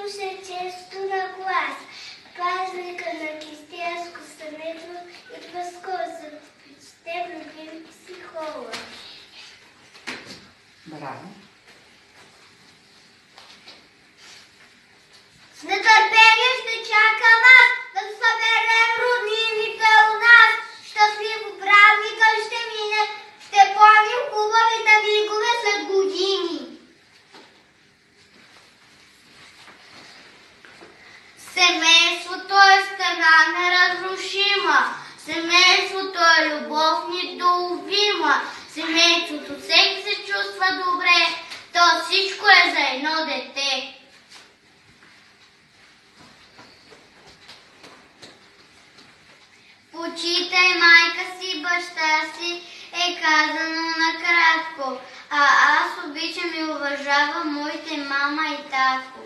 се често на глас. Празника на християнско семейство идва скоро, за да почетем любим психолог. Браво! С нетърпение ще чакам аз да съберем роднините у нас. Щастливо празника ще мине, ще помним хубавите мигове след години. Семейството е стена неразрушима, семейството е любов недоуловима, семейството всеки се чувства добре, то всичко е за едно дете. Почитай майка си, баща си е казано накратко, а аз обичам и уважавам моите мама и татко.